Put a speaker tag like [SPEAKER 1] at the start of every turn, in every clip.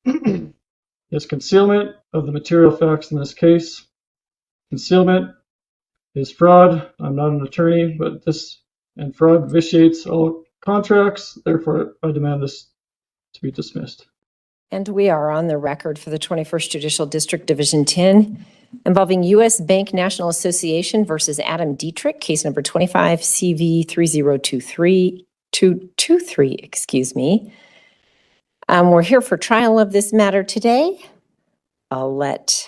[SPEAKER 1] is concealment of the material facts in this case. Concealment is fraud. I'm not an attorney, but and fraud vitiates all contracts. Therefore, I demand this to be dismissed.
[SPEAKER 2] And we are on the record for the 21st Judicial District, Division 10, involving U.S. Bank National Association versus Adam Dietrich, case number 25 CV 223, excuse me. We're here for trial of this matter today. I'll let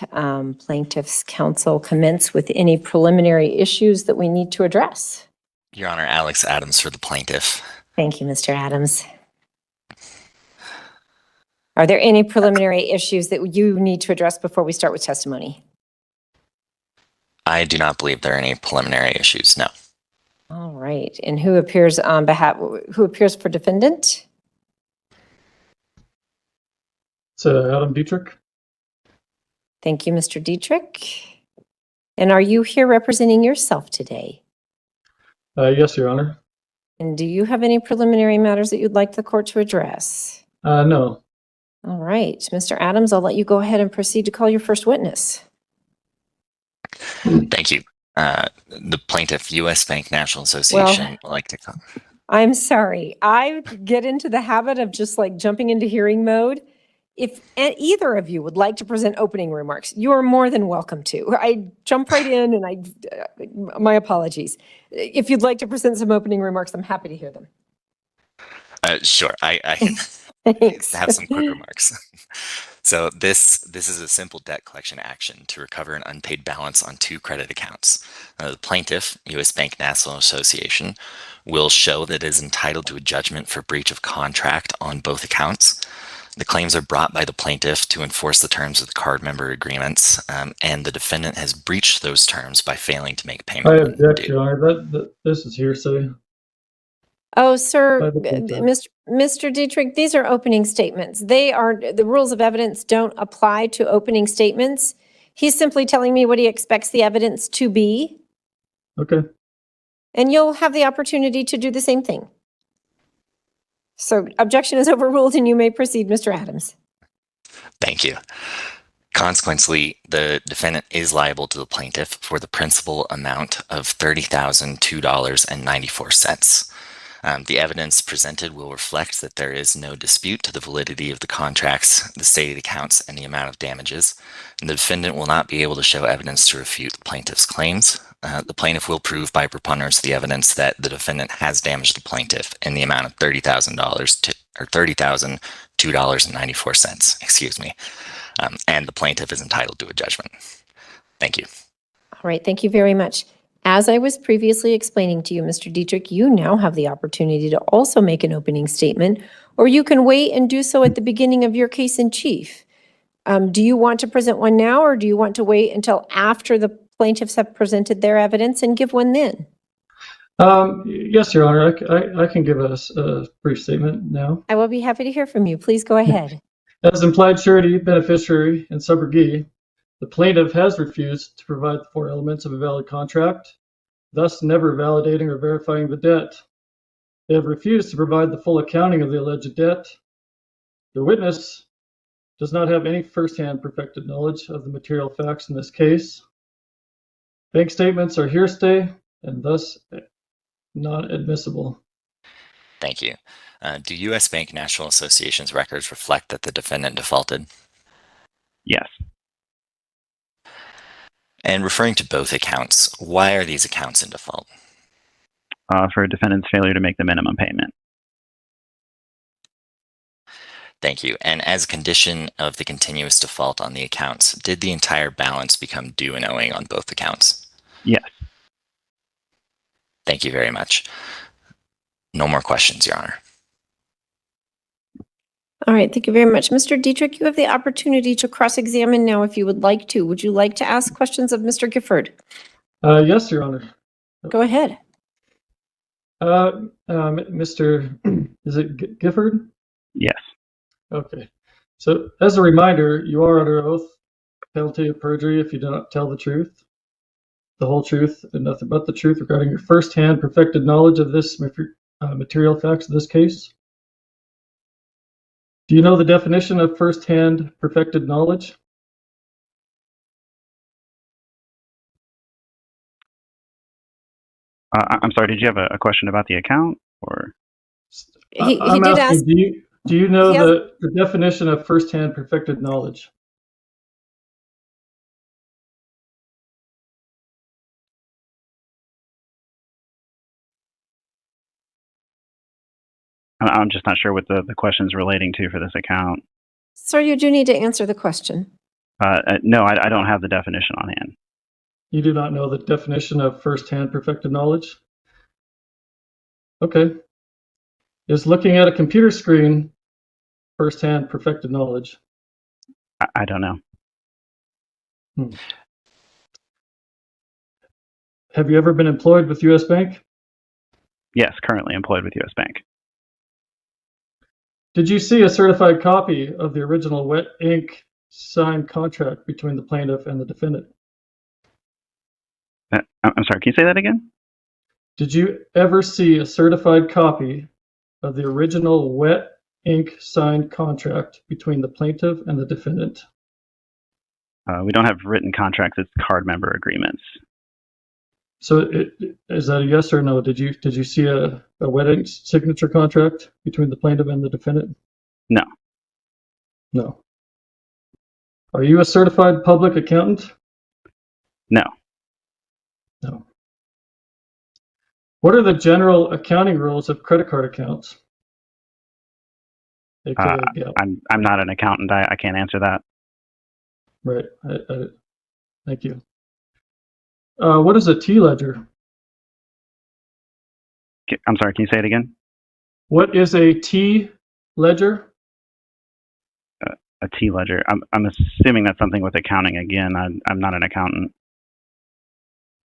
[SPEAKER 2] plaintiff's counsel commence with any preliminary issues that we need to address.
[SPEAKER 3] Your Honor, Alex Adams for the plaintiff.
[SPEAKER 2] Thank you, Mr. Adams. Are there any preliminary issues that you need to address before we start with testimony?
[SPEAKER 3] I do not believe there are any preliminary issues, no.
[SPEAKER 2] All right. And who appears for defendant?
[SPEAKER 1] It's Adam Dietrich.
[SPEAKER 2] Thank you, Mr. Dietrich. And are you here representing yourself today?
[SPEAKER 1] Yes, Your Honor.
[SPEAKER 2] And do you have any preliminary matters that you'd like the court to address?
[SPEAKER 1] No.
[SPEAKER 2] All right. Mr. Adams, I'll let you go ahead and proceed to call your first witness.
[SPEAKER 3] Thank you. The plaintiff, U.S. Bank National Association, would like to come.
[SPEAKER 2] I'm sorry. I get into the habit of just like jumping into hearing mode. If either of you would like to present opening remarks, you are more than welcome to. I jump right in and my apologies. If you'd like to present some opening remarks, I'm happy to hear them.
[SPEAKER 3] Sure. I
[SPEAKER 2] Thanks.
[SPEAKER 3] have some quick remarks. So this is a simple debt collection action to recover an unpaid balance on two credit accounts. The plaintiff, U.S. Bank National Association, will show that it is entitled to a judgment for breach of contract on both accounts. The claims are brought by the plaintiff to enforce the terms of the card member agreements, and the defendant has breached those terms by failing to make payment.
[SPEAKER 1] I object, Your Honor. This is hearsay.
[SPEAKER 2] Oh, sir, Mr. Dietrich, these are opening statements. The rules of evidence don't apply to opening statements. He's simply telling me what he expects the evidence to be.
[SPEAKER 1] Okay.
[SPEAKER 2] And you'll have the opportunity to do the same thing. So objection is overruled and you may proceed, Mr. Adams.
[SPEAKER 3] Thank you. Consequently, the defendant is liable to the plaintiff for the principal amount of $30,002.94. The evidence presented will reflect that there is no dispute to the validity of the contracts, the stated accounts, and the amount of damages. And the defendant will not be able to show evidence to refute the plaintiff's claims. The plaintiff will prove by preponderance the evidence that the defendant has damaged the plaintiff in the amount of $30,002.94. Excuse me. And the plaintiff is entitled to a judgment. Thank you.
[SPEAKER 2] All right. Thank you very much. As I was previously explaining to you, Mr. Dietrich, you now have the opportunity to also make an opening statement, or you can wait and do so at the beginning of your case in chief. Do you want to present one now, or do you want to wait until after the plaintiffs have presented their evidence and give one then?
[SPEAKER 1] Yes, Your Honor. I can give a brief statement now.
[SPEAKER 2] I will be happy to hear from you. Please go ahead.
[SPEAKER 1] As implied surety, beneficiary, and subrogee, the plaintiff has refused to provide the four elements of a valid contract, thus never validating or verifying the debt. They have refused to provide the full accounting of the alleged debt. The witness does not have any firsthand perfected knowledge of the material facts in this case. Bank statements are hearsay and thus not admissible.
[SPEAKER 3] Thank you. Do U.S. Bank National Association's records reflect that the defendant defaulted?
[SPEAKER 4] Yes.
[SPEAKER 3] And referring to both accounts, why are these accounts in default?
[SPEAKER 4] For a defendant's failure to make the minimum payment.
[SPEAKER 3] Thank you. And as a condition of the continuous default on the accounts, did the entire balance become due and owing on both accounts?
[SPEAKER 4] Yes.
[SPEAKER 3] Thank you very much. No more questions, Your Honor.
[SPEAKER 2] All right, thank you very much. Mr. Dietrich, you have the opportunity to cross-examine now if you would like to. Would you like to ask questions of Mr. Gifford?
[SPEAKER 1] Yes, Your Honor.
[SPEAKER 2] Go ahead.
[SPEAKER 1] Mr. Is it Gifford?
[SPEAKER 4] Yes.
[SPEAKER 1] Okay. So as a reminder, you are under oath, penalty of perjury if you do not tell the truth, the whole truth, and nothing but the truth regarding your first-hand perfected knowledge of this material facts of this case. Do you know the definition of first-hand perfected knowledge?
[SPEAKER 4] I'm sorry, did you have a question about the account or?
[SPEAKER 2] He
[SPEAKER 1] I'm
[SPEAKER 2] did
[SPEAKER 1] asking,
[SPEAKER 2] ask.
[SPEAKER 1] do you know
[SPEAKER 2] He has-
[SPEAKER 1] the definition of first-hand perfected knowledge?
[SPEAKER 4] I'm just not sure what the question's relating to for this account.
[SPEAKER 2] Sir, you do need to answer the question.
[SPEAKER 4] No, I don't have the definition on hand.
[SPEAKER 1] You do not know the definition of first-hand perfected knowledge? Okay. Is looking at a computer screen first-hand perfected knowledge?
[SPEAKER 4] I don't know.
[SPEAKER 1] Have you ever been employed with U.S. Bank?
[SPEAKER 4] Yes, currently employed with U.S. Bank.
[SPEAKER 1] Did you see a certified copy of the original wet ink signed contract between the plaintiff and the defendant?
[SPEAKER 4] I'm sorry, can you say that again?
[SPEAKER 1] Did you ever see a certified copy of the original wet ink signed contract between the plaintiff and the defendant?
[SPEAKER 4] We don't have written contracts, it's card member agreements.
[SPEAKER 1] So is that a yes or no? Did you see a wet ink signature contract between the plaintiff and the defendant?
[SPEAKER 4] No.
[SPEAKER 1] No. Are you a certified public accountant?
[SPEAKER 4] No.
[SPEAKER 1] No. What are the general accounting rules of credit card accounts? AKA GAAP.
[SPEAKER 4] I'm not an accountant. I can't answer that.
[SPEAKER 1] Right. Thank you. What is a T ledger?
[SPEAKER 4] I'm sorry, can you say it again?
[SPEAKER 1] What is a T ledger?
[SPEAKER 4] A T ledger. I'm assuming that's something with accounting again. I'm not an accountant.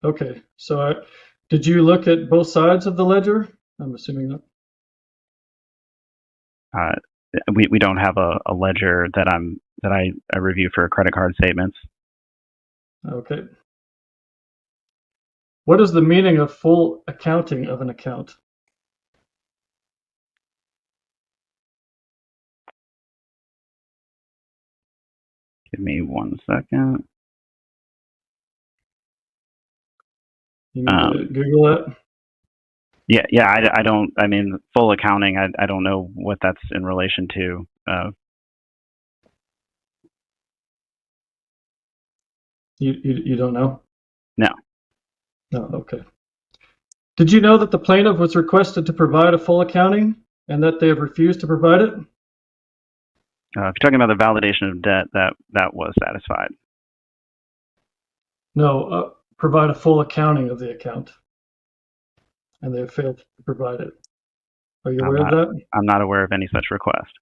[SPEAKER 1] Okay. So did you look at both sides of the ledger? I'm assuming not.
[SPEAKER 4] We don't have a ledger that I review for credit card statements.
[SPEAKER 1] Okay. What is the meaning of full accounting of an account?
[SPEAKER 4] Give me 1 second.
[SPEAKER 1] You need to Google that.
[SPEAKER 4] Yeah. I don't. I mean, full accounting. I don't know what that's in relation to.
[SPEAKER 1] You don't know?
[SPEAKER 4] No.
[SPEAKER 1] No. Okay. Did you know that the plaintiff was requested to provide a full accounting and that they have refused to provide it?
[SPEAKER 4] If you're talking about the validation of debt, that was satisfied.
[SPEAKER 1] No. Provide a full accounting of the account, and they have failed to provide it. Are you aware of that?
[SPEAKER 4] I'm not aware of any such request.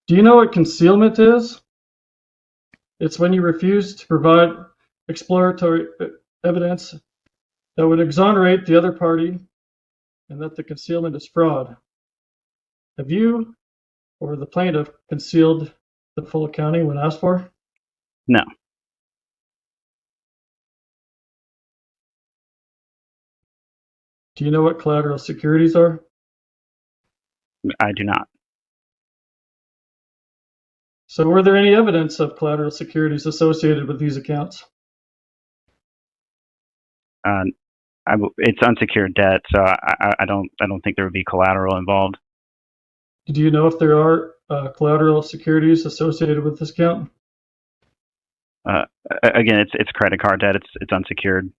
[SPEAKER 1] Do you know what concealment is? It's when you refuse to provide exploratory evidence that would exonerate the other party and that the concealment is fraud. Have you or the plaintiff concealed the full accounting when asked for?
[SPEAKER 4] No.
[SPEAKER 1] Do you know what collateral securities are?
[SPEAKER 4] I do not.
[SPEAKER 1] So were there any evidence of collateral securities associated with these accounts?
[SPEAKER 4] It's unsecured debt, so I don't think there would be collateral involved.
[SPEAKER 1] Do you know if there are collateral securities associated with this account?
[SPEAKER 4] Again, it's credit card debt. It's unsecured.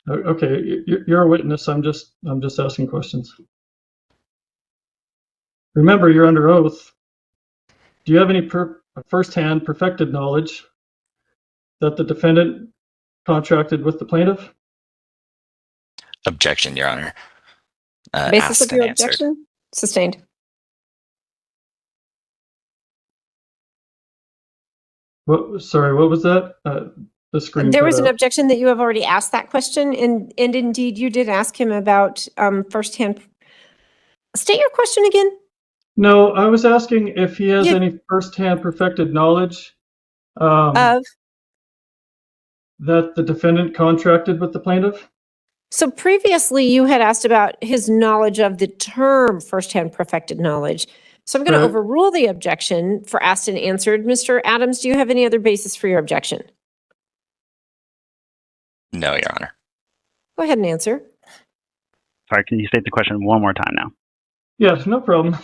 [SPEAKER 1] Okay, you're a witness. I'm just asking questions. Remember, you're under oath. Do you have any first-hand perfected knowledge that the defendant contracted with the plaintiff?
[SPEAKER 3] Objection, Your Honor.
[SPEAKER 2] Basis
[SPEAKER 3] Asked
[SPEAKER 2] of your
[SPEAKER 3] and answered.
[SPEAKER 2] objection? Sustained.
[SPEAKER 1] Sorry, what was that? The screen.
[SPEAKER 2] There was an
[SPEAKER 1] out.
[SPEAKER 2] objection that you have already asked that question, and indeed you did ask him about firsthand. State your question again.
[SPEAKER 1] No, I was asking if he has
[SPEAKER 2] Yeah.
[SPEAKER 1] any first-hand perfected knowledge
[SPEAKER 2] Of
[SPEAKER 1] that the defendant contracted with the plaintiff.
[SPEAKER 2] So previously you had asked about his knowledge of the term firsthand perfected knowledge. So I'm going to
[SPEAKER 1] Right.
[SPEAKER 2] overrule the objection for asked and answered. Mr. Adams, do you have any other basis for your objection?
[SPEAKER 3] No, Your Honor.
[SPEAKER 2] Go ahead and answer.
[SPEAKER 4] Sorry, can you state the question one more time now?
[SPEAKER 1] Yeah, no problem.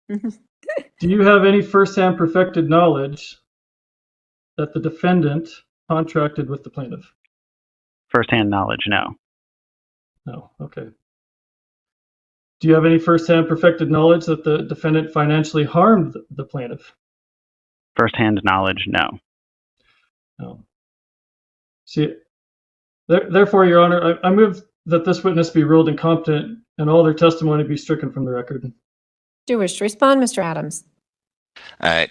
[SPEAKER 1] Do you have any firsthand perfected knowledge that the defendant contracted with the plaintiff?
[SPEAKER 4] Firsthand knowledge, no.
[SPEAKER 1] No. Okay. Do you have any firsthand perfected knowledge that the defendant financially harmed the plaintiff?
[SPEAKER 4] Firsthand knowledge, no.
[SPEAKER 1] No. See, therefore, Your Honor, I move that this witness be ruled incompetent and all their testimony be stricken from the record.
[SPEAKER 2] Do you wish to respond, Mr. Adams?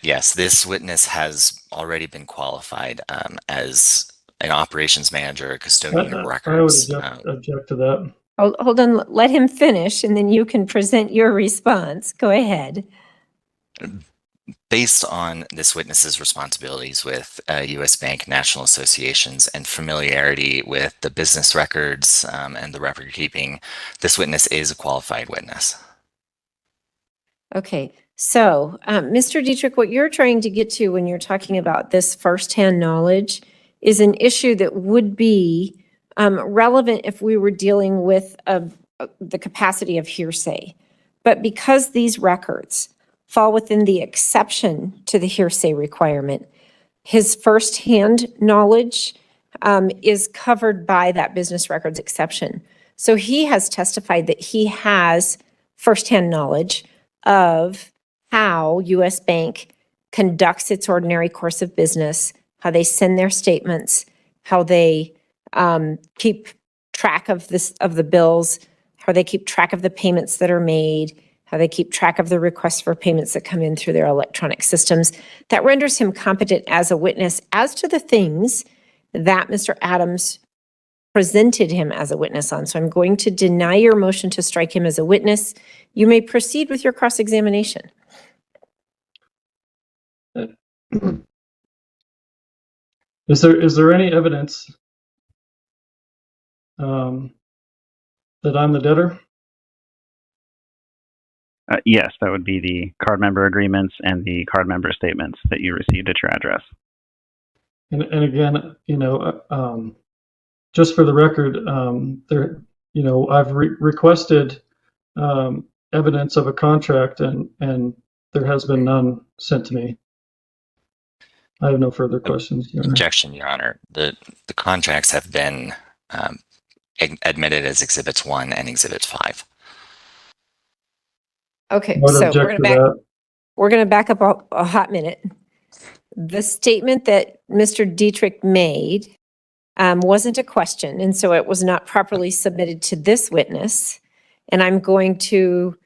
[SPEAKER 3] Yes, this witness has already been qualified as an operations manager, a custodian of records.
[SPEAKER 1] I would object to that.
[SPEAKER 2] Hold on, let him finish, and then you can present your response. Go ahead.
[SPEAKER 3] Based on this witness's responsibilities with U.S. Bank National Associations and familiarity with the business records and the record keeping, this witness is a qualified witness.
[SPEAKER 2] Okay, so Mr. Dietrich, what you're trying to get to when you're talking about this firsthand knowledge is an issue that would be relevant if we were dealing with the capacity of hearsay. But because these records fall within the exception to the hearsay requirement, his firsthand knowledge is covered by that business records exception. So he has testified that he has firsthand knowledge of how U.S. Bank conducts its ordinary course of business, how they send their statements, how they keep track of the bills, how they keep track of the payments that are made, how they keep track of the requests for payments that come in through their electronic systems. That renders him competent as a witness as to the things that Mr. Adams presented him as a witness on. So I'm going to deny your motion to strike him as a witness. You may proceed with your cross-examination.
[SPEAKER 1] Is there any evidence that I'm the debtor?
[SPEAKER 4] Yes, that would be the card member agreements and the card member statements that you received at your address.
[SPEAKER 1] And again, just for the record, I've requested evidence of a contract, and there has been none sent to me. I have no further questions, Your Honor.
[SPEAKER 3] Objection, Your Honor. The contracts have been admitted as Exhibits 1 and Exhibit 5.
[SPEAKER 2] Okay,
[SPEAKER 1] Would
[SPEAKER 2] so
[SPEAKER 1] object to that.
[SPEAKER 2] we're going to back up a hot minute. The statement that Mr. Dietrich made wasn't a question, and so it was not properly submitted to this witness. And I'm going to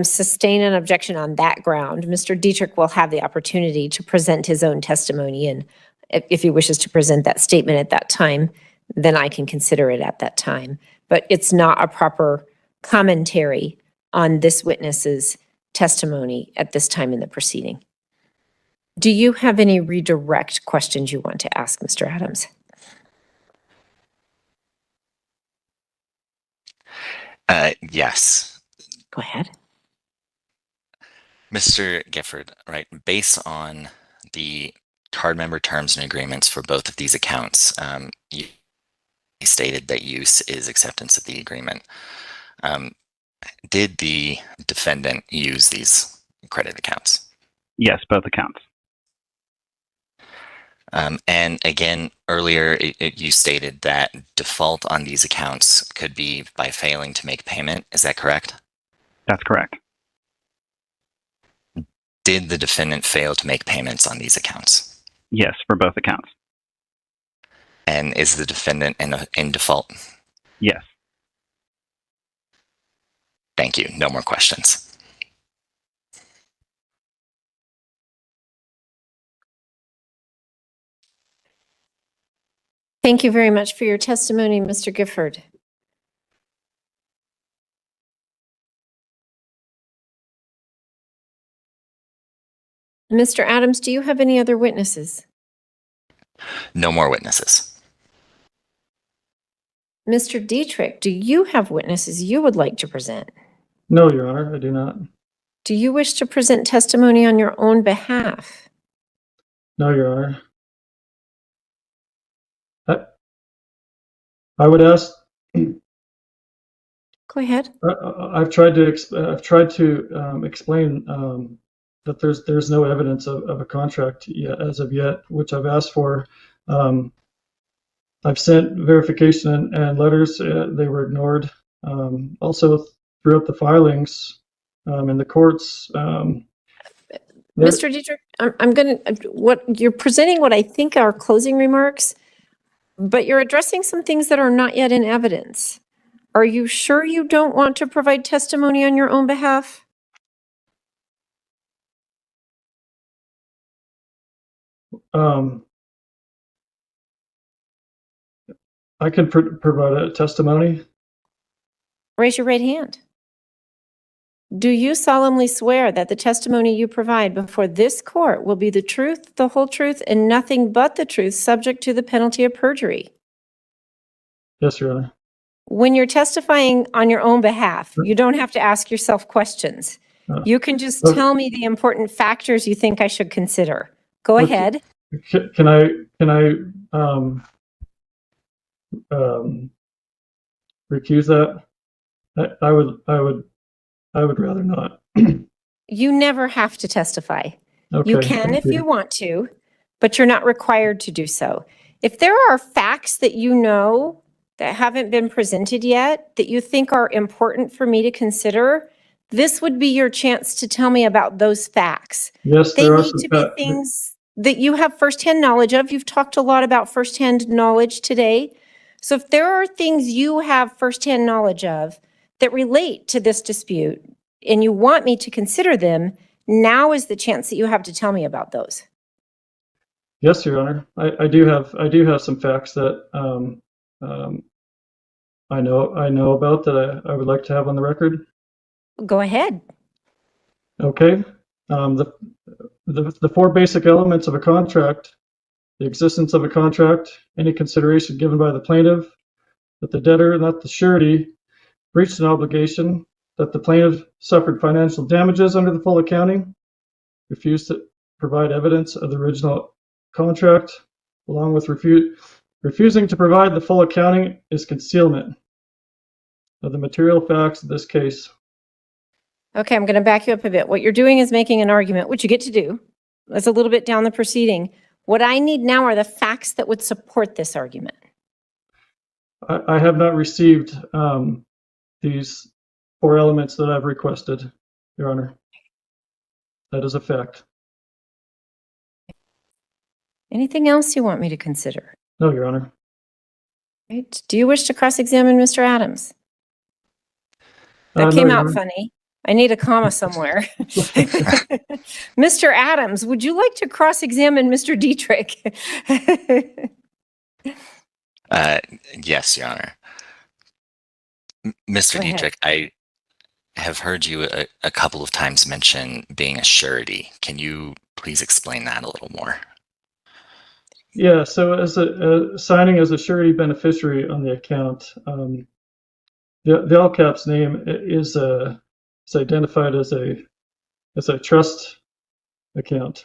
[SPEAKER 2] sustain an objection on that ground. Mr. Dietrich will have the opportunity to present his own testimony, and if he wishes to present that statement at that time, then I can consider it at that time. But it's not a proper commentary on this witness's testimony at this time in the proceeding. Do you have any redirect questions you want to ask, Mr. Adams?
[SPEAKER 3] Yes.
[SPEAKER 2] Go ahead.
[SPEAKER 3] Mr. Gifford, right, based on the card member terms and agreements for both of these accounts, you stated that use is acceptance of the agreement. Did the defendant use these credit accounts?
[SPEAKER 4] Yes, both accounts.
[SPEAKER 3] And again, earlier you stated that default on these accounts could be by failing to make payment. Is that correct?
[SPEAKER 4] That's correct.
[SPEAKER 3] Did the defendant fail to make payments on these accounts?
[SPEAKER 4] Yes, for both accounts.
[SPEAKER 3] And is the defendant in default?
[SPEAKER 4] Yes.
[SPEAKER 3] Thank you. No more questions.
[SPEAKER 2] Thank you very much for your testimony, Mr. Gifford. Mr. Adams, do you have any other witnesses?
[SPEAKER 3] No more witnesses.
[SPEAKER 2] Mr. Dietrich, do you have witnesses you would like to present?
[SPEAKER 1] No, Your Honor, I do not.
[SPEAKER 2] Do you wish to present testimony on your own behalf?
[SPEAKER 1] No, Your Honor. I would ask.
[SPEAKER 2] Go ahead.
[SPEAKER 1] I've tried to explain that there's no evidence of a contract yet, as of yet, which I've asked for. I've sent verification and letters. They were ignored. Also, throughout the filings in the courts.
[SPEAKER 2] Mr. Dietrich, you're presenting what I think are closing remarks, but you're addressing some things that are not yet in evidence. Are you sure you don't want to provide testimony on your own behalf?
[SPEAKER 1] I can provide a testimony.
[SPEAKER 2] Raise your right hand. Do you solemnly swear that the testimony you provide before this court will be the truth, the whole truth, and nothing but the truth, subject to the penalty of perjury?
[SPEAKER 1] Yes, Your Honor.
[SPEAKER 2] When you're testifying on your own behalf, you don't have to ask yourself questions. You can just tell me the important factors you think I should consider. Go ahead.
[SPEAKER 1] Can I recuse that? I would rather not.
[SPEAKER 2] You never have to testify.
[SPEAKER 1] Okay,
[SPEAKER 2] You can if you want to, but you're not required to do so. If there are facts that you know that haven't been presented yet that you think are important for me to consider, this would be your chance to tell me about those facts.
[SPEAKER 1] Yes,
[SPEAKER 2] They
[SPEAKER 1] there are
[SPEAKER 2] need
[SPEAKER 1] some
[SPEAKER 2] to be things that you have firsthand knowledge of. You've talked a lot about firsthand knowledge today. So if there are things you have firsthand knowledge of that relate to this dispute and you want me to consider them, now is the chance that you have to tell me about those.
[SPEAKER 1] Yes, Your Honor. I do have some facts that I know about that I would like to have on the record.
[SPEAKER 2] Go ahead.
[SPEAKER 1] Okay. The four basic elements of a contract: the existence of a contract, any consideration given by the plaintiff, that the debtor, not the surety, breached an obligation, that the plaintiff suffered financial damages under the full accounting, refused to provide evidence of the original contract, along with refusing to provide the full accounting is concealment of the material facts of this case.
[SPEAKER 2] Okay, I'm going to back you up a bit. What you're doing is making an argument, which you get to do. That's a little bit down the proceeding. What I need now are the facts that would support this argument.
[SPEAKER 1] I have not received these four elements that I've requested, Your Honor. That is a fact.
[SPEAKER 2] Anything else you want me to consider?
[SPEAKER 1] No, Your Honor.
[SPEAKER 2] Right. Do you wish to cross-examine Mr. Adams? That
[SPEAKER 1] No,
[SPEAKER 2] came
[SPEAKER 1] Your
[SPEAKER 2] out
[SPEAKER 1] Honor.
[SPEAKER 2] funny. I need a comma somewhere. Mr. Adams, would you like to cross-examine Mr. Dietrich?
[SPEAKER 3] Yes, Your Honor. Mr.
[SPEAKER 2] Go ahead.
[SPEAKER 3] Dietrich, I have heard you a couple of times mention being a surety. Can you please explain that a little more?
[SPEAKER 1] Yeah, so as signing as a surety beneficiary on the account, the all caps name is identified as a trust account.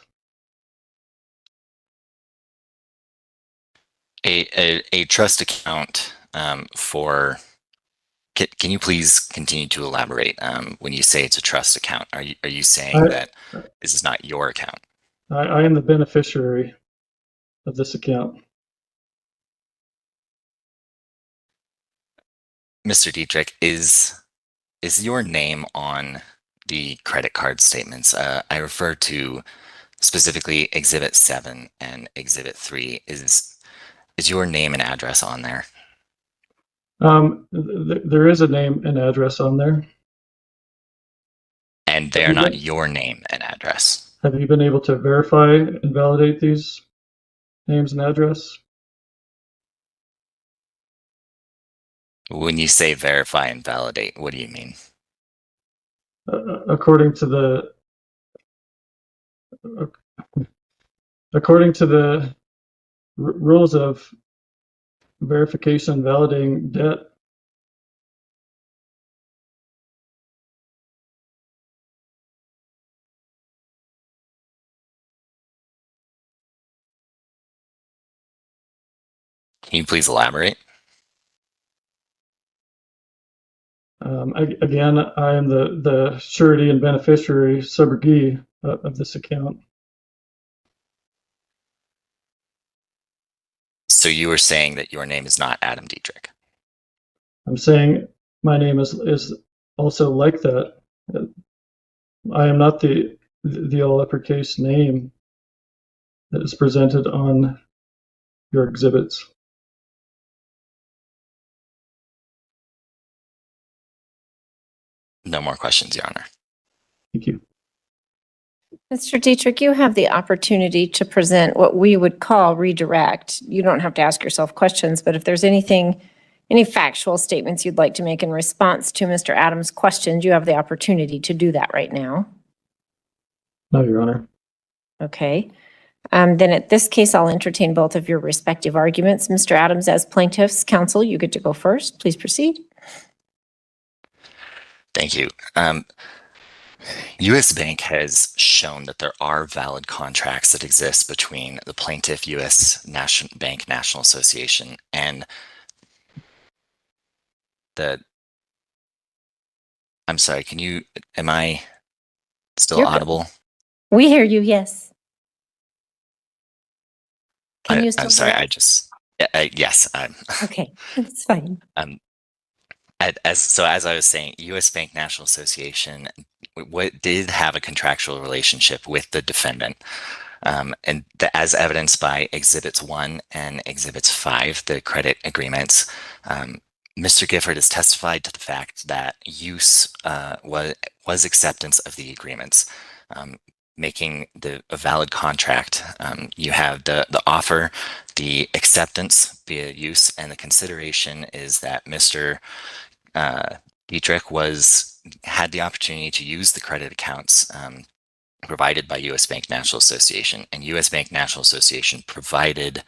[SPEAKER 3] A trust account for. Can you please continue to elaborate? When you say it's a trust account, are you saying that this is not your account?
[SPEAKER 1] I am the beneficiary of this account.
[SPEAKER 3] Mr. Dietrich, is your name on the credit card statements? I refer to specifically Exhibit 7 and Exhibit 3. Is your name and address on there?
[SPEAKER 1] There is a name and address on there.
[SPEAKER 3] And they're not your name and address?
[SPEAKER 1] Have you been able to verify and validate these names and address?
[SPEAKER 3] When you say verify and validate, what do you mean?
[SPEAKER 1] According to the rules of verification and validating debt,
[SPEAKER 3] Can you please elaborate?
[SPEAKER 1] Again, I am the surety and beneficiary subrogee of this account.
[SPEAKER 3] So you were saying that your name is not Adam Dietrich.
[SPEAKER 1] I'm saying my name is also like that. I am not the all uppercase name that is presented on your exhibits.
[SPEAKER 3] No more questions, Your Honor.
[SPEAKER 1] Thank you.
[SPEAKER 2] Mr. Dietrich, you have the opportunity to present what we would call redirect. You don't have to ask yourself questions, but if there's anything, any factual statements you'd like to make in response to Mr. Adams' questions, you have the opportunity to do that right now.
[SPEAKER 1] No, Your Honor.
[SPEAKER 2] Okay. Then at this case, I'll entertain both of your respective arguments. Mr. Adams, as plaintiff's counsel, you get to go first. Please proceed.
[SPEAKER 3] Thank you. U.S. Bank has shown that there are valid contracts that exist between the plaintiff, U.S. Bank National Association, and the... I'm sorry, am I still
[SPEAKER 2] You're good.
[SPEAKER 3] audible?
[SPEAKER 2] We hear you, yes. Can you still
[SPEAKER 3] I'm sorry,
[SPEAKER 2] hear us?
[SPEAKER 3] yes.
[SPEAKER 2] Okay, that's fine.
[SPEAKER 3] As I was saying, U.S. Bank National Association did have a contractual relationship with the defendant, and as evidenced by Exhibits 1 and Exhibits 5, the credit agreements. Mr. Gifford has testified to the fact that use was acceptance of the agreements, making a valid contract. You have the offer, the acceptance via use, and the consideration is that Mr. Dietrich had the opportunity to use the credit accounts provided by U.S. Bank National Association, and U.S. Bank National Association provided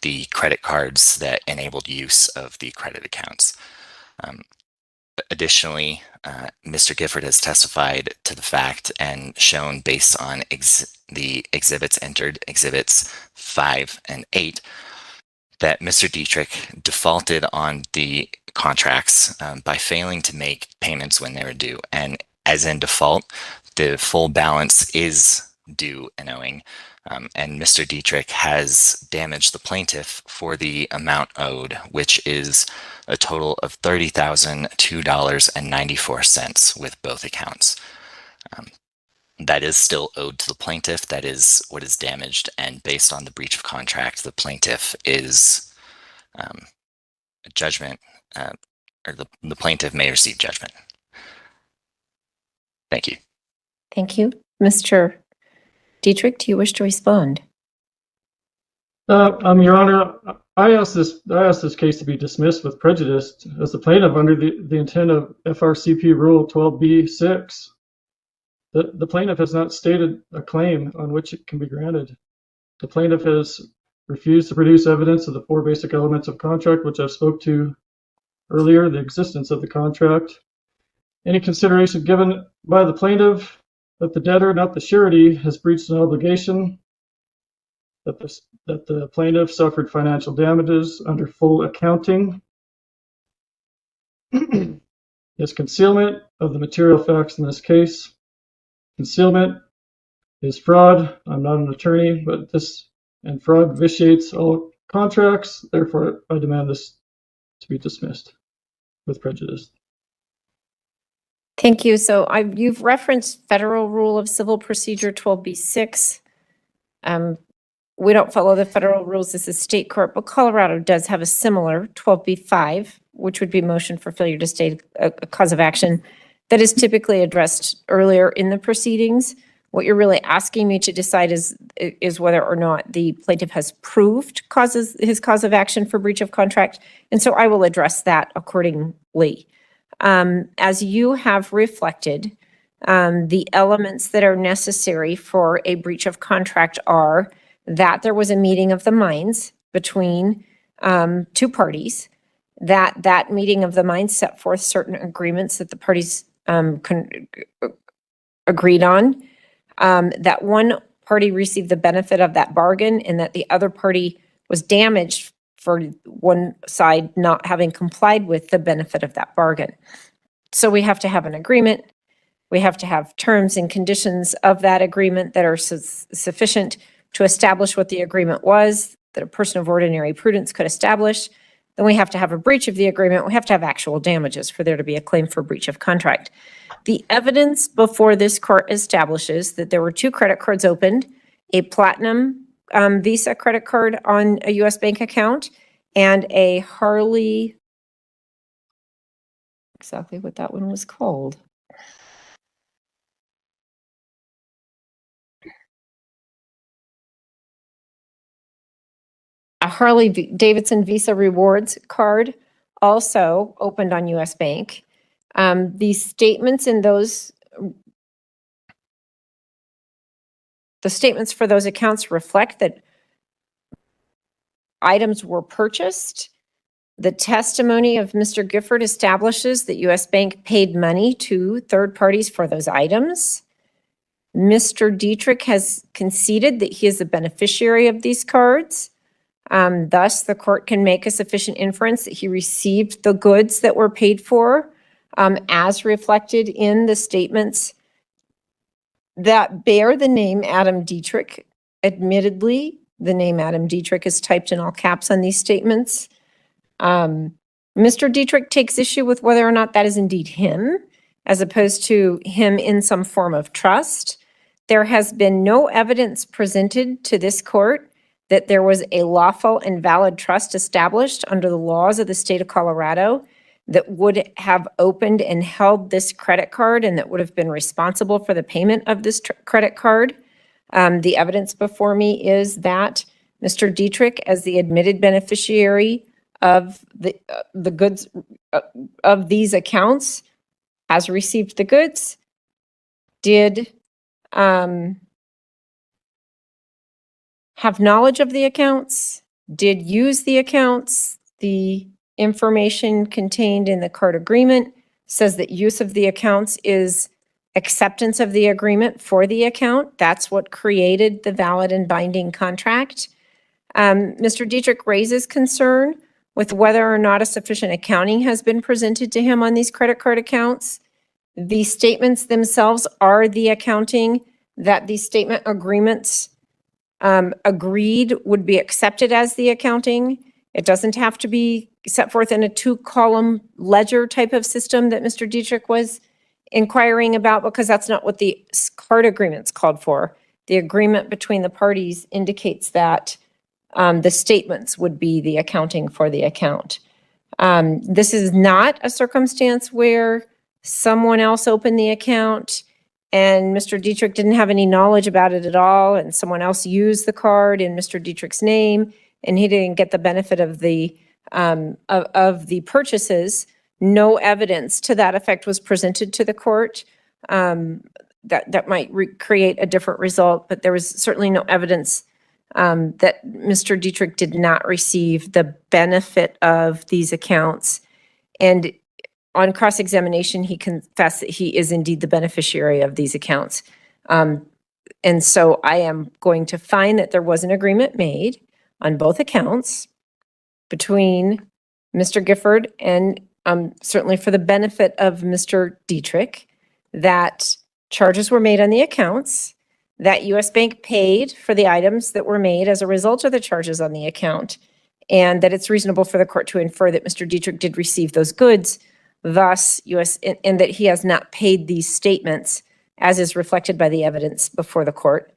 [SPEAKER 3] the credit cards that enabled use of the credit accounts. Additionally, Mr. Gifford has testified to the fact and shown based on the exhibits entered, Exhibits 5 and 8, that Mr. Dietrich defaulted on the contracts by failing to make payments when they were due. And as in default, the full balance is due and owing. And Mr. Dietrich has damaged the plaintiff for the amount owed, which is a total of $30,002.94 with both accounts. That is still owed to the plaintiff. That is what is damaged. And based on the breach of contract, the plaintiff is a judgment, or the plaintiff may receive judgment. Thank you.
[SPEAKER 2] Thank you. Mr. Dietrich, do you wish to respond?
[SPEAKER 1] Your Honor, I asked this case to be dismissed with prejudice as the plaintiff under the intent of FRCP Rule 12b-6. The plaintiff has not stated a claim on which it can be granted. The plaintiff has refused to produce evidence of the 4 basic elements of contract, which I spoke to earlier, the existence of the contract. Any consideration given by the plaintiff that the debtor, not the surety, has breached an obligation, that the plaintiff suffered financial damages under full accounting, is concealment of the material facts in this case. Concealment is fraud. I'm not an attorney, but and fraud vitiates all contracts. Therefore, I demand this to be dismissed with prejudice.
[SPEAKER 2] Thank you. So you've referenced Federal Rule of Civil Procedure 12b-6. We don't follow the federal rules. This is state court, but Colorado does have a similar 12b-5, which would be motion for failure to state a cause of action that is typically addressed earlier in the proceedings. What you're really asking me to decide is whether or not the plaintiff has proved his cause of action for breach of contract. And so I will address that accordingly. As you have reflected, the elements that are necessary for a breach of contract are that there was a meeting of the minds between 2 parties, that meeting of the minds set forth certain agreements that the parties agreed on, that one party received the benefit of that bargain and that the other party was damaged for one side not having complied with the benefit of that bargain. So we have to have an agreement. We have to have terms and conditions of that agreement that are sufficient to establish what the agreement was, that a person of ordinary prudence could establish. Then we have to have a breach of the agreement. We have to have actual damages for there to be a claim for breach of contract. The evidence before this court establishes that there were 2 credit cards opened, a Platinum Visa credit card on a U.S. bank account, and a Harley, exactly what that one was called. A Harley Davidson Visa Rewards card also opened on U.S. Bank. The statements in those, the statements for those accounts reflect that items were purchased. The testimony of Mr. Gifford establishes that U.S. Bank paid money to third parties for those items. Mr. Dietrich has conceded that he is the beneficiary of these cards. Thus, the court can make a sufficient inference that he received the goods that were paid for, as reflected in the statements that bear the name Adam Dietrich. Admittedly, the name Adam Dietrich is typed in all caps on these statements. Mr. Dietrich takes issue with whether or not that is indeed him, as opposed to him in some form of trust. There has been no evidence presented to this court that there was a lawful and valid trust established under the laws of the state of Colorado that would have opened and held this credit card and that would have been responsible for the payment of this credit card. The evidence before me is that Mr. Dietrich, as the admitted beneficiary of the goods of these accounts, has received the goods, did have knowledge of the accounts, did use the accounts. The information contained in the card agreement says that use of the accounts is acceptance of the agreement for the account. That's what created the valid and binding contract. Mr. Dietrich raises concern with whether or not a sufficient accounting has been presented to him on these credit card accounts. The statements themselves are the accounting that the statement agreements agreed would be accepted as the accounting. It doesn't have to be set forth in a 2-column ledger type of system that Mr. Dietrich was inquiring about, because that's not what the card agreements called for. The agreement between the parties indicates that the statements would be the accounting for the account. This is not a circumstance where someone else opened the account and Mr. Dietrich didn't have any knowledge about it at all, and someone else used the card in Mr. Dietrich's name, and he didn't get the benefit of the purchases. No evidence to that effect was presented to the court. That might create a different result, but there was certainly no evidence that Mr. Dietrich did not receive the benefit of these accounts. And on cross-examination, he confessed that he is indeed the beneficiary of these accounts. And so I am going to find that there was an agreement made on both accounts between Mr. Gifford and certainly for the benefit of Mr. Dietrich, that charges were made on the accounts, that U.S. Bank paid for the items that were made as a result of the charges on the account, and that it's reasonable for the court to infer that Mr. Dietrich did receive those goods, thus and that he has not paid these statements as is reflected by the evidence before the court.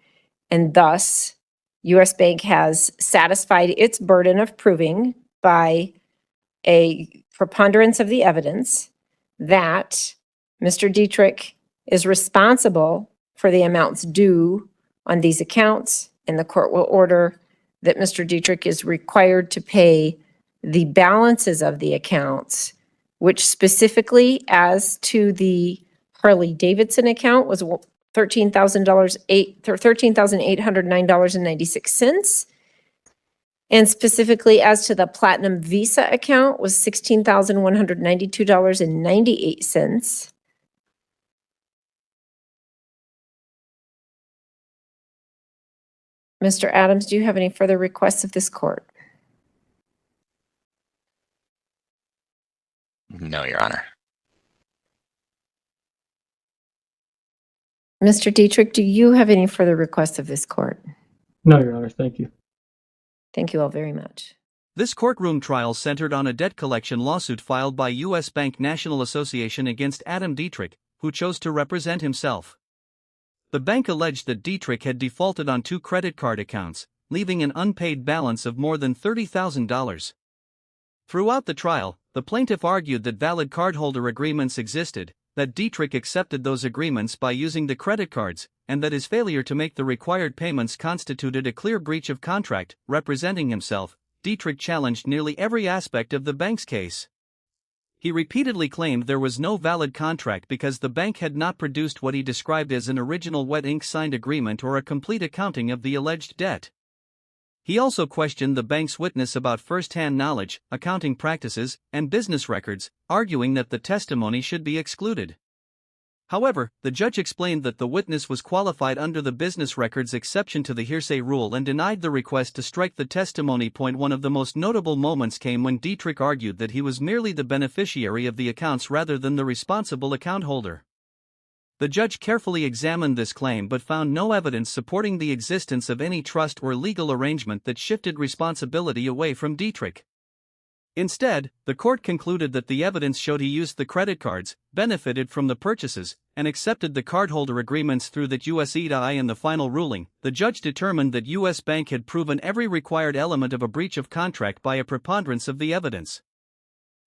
[SPEAKER 2] And thus, U.S. Bank has satisfied its burden of proving by a preponderance of the evidence that Mr. Dietrich is responsible for the amounts due on these accounts, and the court will order that Mr. Dietrich is required to pay the balances of the accounts, which specifically as to the Harley Davidson account was $13,809.96. And specifically as to the Platinum Visa account was $16,192.98. Mr. Adams, do you have any further requests of this court?
[SPEAKER 3] No, Your Honor.
[SPEAKER 2] Mr. Dietrich, do you have any further requests of this court?
[SPEAKER 1] No, Your Honor. Thank you.
[SPEAKER 2] Thank you all very much.
[SPEAKER 5] This courtroom trial centered on a debt collection lawsuit filed by U.S. Bank National Association against Adam Dietrich, who chose to represent himself. The bank alleged that Dietrich had defaulted on 2 credit card accounts, leaving an unpaid balance of more than $30,000. Throughout the trial, the plaintiff argued that valid cardholder agreements existed, that Dietrich accepted those agreements by using the credit cards, and that his failure to make the required payments constituted a clear breach of contract. Representing himself, Dietrich challenged nearly every aspect of the bank's case. He repeatedly claimed there was no valid contract because the bank had not produced what he described as an original wet ink signed agreement or a complete accounting of the alleged debt. He also questioned the bank's witness about first-hand knowledge, accounting practices, and business records, arguing that the testimony should be excluded. However, the judge explained that the witness was qualified under the business records exception to the hearsay rule and denied the request to strike the testimony. One of the most notable moments came when Dietrich argued that he was merely the beneficiary of the accounts rather than the responsible account holder. The judge carefully examined this claim but found no evidence supporting the existence of any trust or legal arrangement that shifted responsibility away from Dietrich. Instead, the court concluded that the evidence showed he used the credit cards, benefited from the purchases, and accepted the cardholder agreements through that USEI. In the final ruling, the judge determined that U.S. Bank had proven every required element of a breach of contract by a preponderance of the evidence.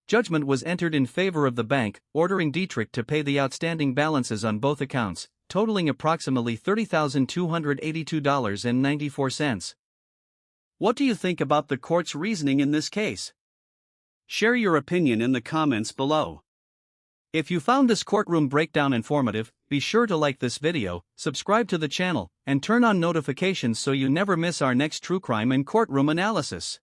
[SPEAKER 5] Judgment was entered in favor of the bank, ordering Dietrich to pay the outstanding balances on both accounts, totaling approximately $30,282.94. What do you think about the court's reasoning in this case? Share your opinion in the comments below. If you found this courtroom breakdown informative, be sure to like this video, subscribe to the channel, and turn on notifications so you never miss our next true crime and courtroom analysis.